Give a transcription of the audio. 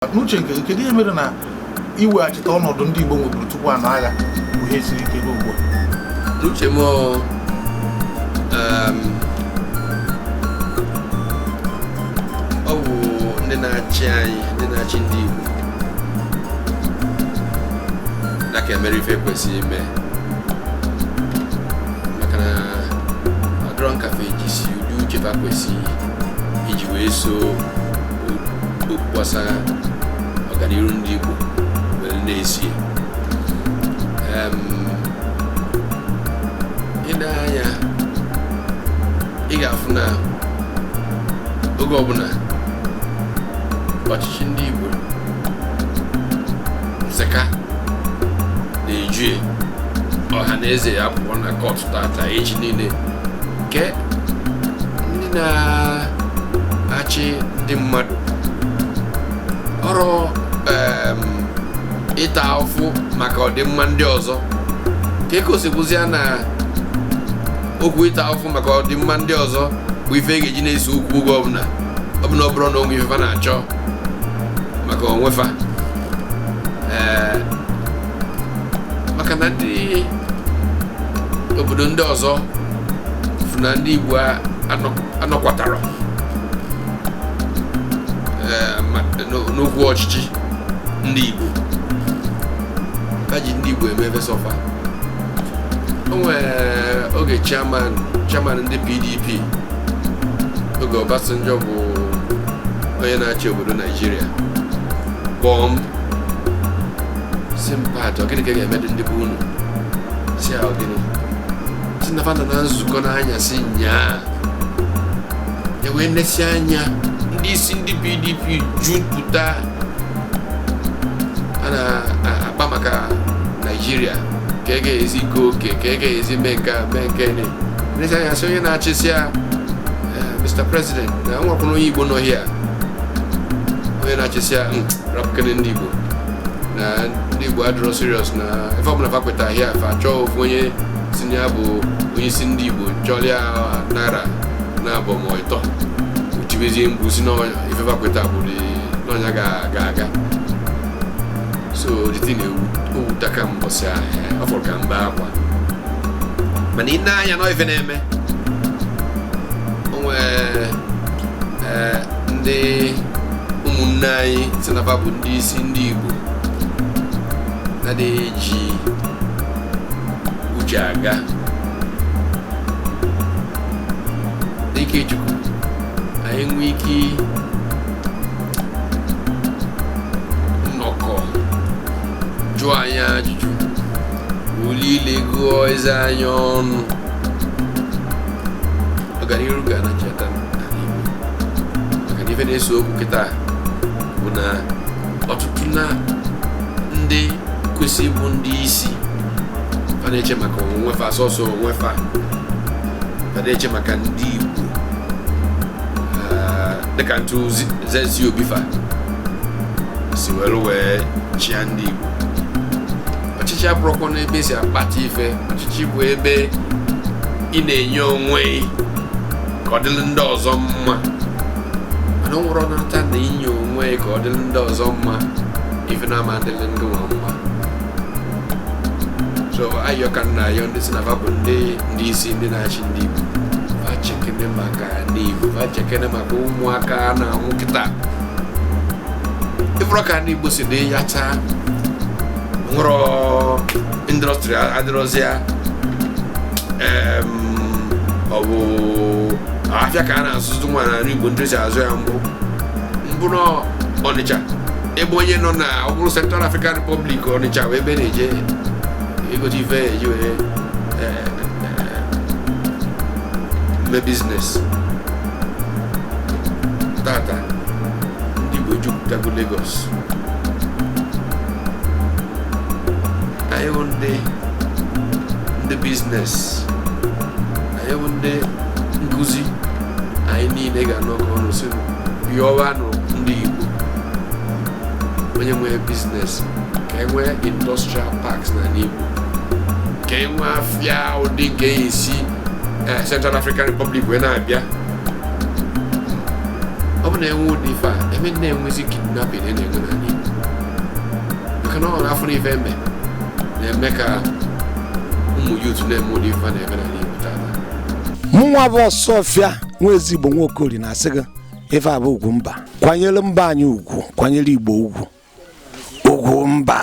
n'uche nke kedu ihe mere na iweghachite ọnọdụ ndị Igbo nweburu tupu a na-agha bụ ihe siri ike n'ugbu a? N'uche m ọ bụ ndị na-achị anyị, ndị na-achị ndị Igbo na ka emere ife kwesịrị ime, maka na ọdụrọ nkafe ejisi ụdị uche fa kwesịrị iji wee so gbasara ọganihu ndị Igbo were na-esi ịna-anya ị ga-afụ na oge ọbụla ọchịchị ndị Igbo nseka na-eju ọha na eze ya pụọ na kọtụ tata echi niile nke ndị na-achị ndị mmadụ ọrụ ịta afụ maka ọdịmma ndị ọzọ ka ekosipụzia na okwu ịta afụ maka ọdịmma ndị ọzọ bụ ife e ga-eji na-ese okwu oge ọbụla ọ bụrụ na onwe ifefa na-achọ maka onwefa maka na ndị obodo ndị ọzọ fụ na ndị Igbo anọkwatara n'okwu ọchịchị ndị Igbo ka ji ndị Igbo emebe sọfa. O nwere oge chairman ndị PDP oge Obasanjo bụ onye na-achị obodo Nigeria kpọọ m si mpatụ gịnị ka ga-emedu ndị bụ unu si ahụ gịnị si na fana na nzukọ n'anyasị nyaa ya wee nesi anya ndị isi ndị PDP jupụta a na-akpa maka Nigeria ka e ga-ezi iko oke ka e ga-ezi mee nke nesi anya sị onye na-achịsị ya Mr. President na nwakwụrụ onye Igbo nọ hia onye na-achịsị ya rapụkene ndị Igbo na ndị Igbo adịrọ serious na ife ọbụla fa kweta hia fa chọọ ofu onye si ya bụ onye isi ndị Igbo chọrịa naira na abụọ ma ịtọ uchibezie mgbu si n'ifefa kweta bụ n'ọnya ga-aga so dịtị na-ewutaka mbọsị ahụ ọ fọrọ ka mba akwa mana ị na-anya na ife na-eme onwe ndị ụmụnne anyị si na bụ ndị isi ndị Igbo na-eji uche aga n'ike Chukwu anyị nwee ike nnọkọ jụọ anyị ajụjụ ulile gụọ eze anyị ọnụ ọganihu ga na cheta n'ala Igbo maka na ife na-eso okwu kịta bụ na ọtụtụ na ndị kwesị bụ ndị isi fa na-eche maka onwefa sọsọ onwefa fa na-eche maka ndị Igbo dịka ntụ zezi obifa si wee chịa ndị Igbo. Ọchịchị abụrụkwa n'ebe esi akpata ife, ọchịchị bụ ebe ị na-enye onwe ka ọ dịrị ndị ọzọ mma mana ọ nwụrụ n'ata na inye onwe ka ọ dịrị ndị ọzọ mma ife na-ama adịrị ndị nwa mma. So ayọ ka nna ayọ ndị si na fa bụ ndị isi ndị na-achị ndị Igbo fa chekene maka ndị Igbo fa chekene maka ụmụaka na-anwụ kịta ịbụrụ ka ndị Igbo si dị ya taa nwụrụ indọstrị adịrọzịa ọ bụ afịa ka a na-azụzụ nwa na Igbo ndị si azụ ya mbụ n'Ọnịcha ebe onye nọ na ọ bụrụ Central African Republic Ọnịcha wee ebe na-eje egote ife eji wee mee biznes. Tata ndị Igbo jupụtago Lagos anyị bụ ndị biznes, anyị bụ ndị nkụzi, anyị niile ga-anọkọ ọnụ si yọwanụ ndị Igbo onye nwee biznes ka e nwee industrial parks na Igbo ka e nwee afịa ụdị nke esi Central African Republic wee na-abịa ọ ọ bụ na enwe ụdị ife a eme na-enwezi kidnapping na-enwe n'ala Igbo maka na ọ na-afọ n'ife eme na-eme ka ụmụ youth na-eme ụdị ife na-eme n'ala Igbo taa. Mụnwa bụ Ọsọfịa nwa ezigbo Nwokori na-asị gị ife a bụ Ugwumba. Kwanyere mba anyị ugwu, kwanyere Igbo ugwu. Ugwumba.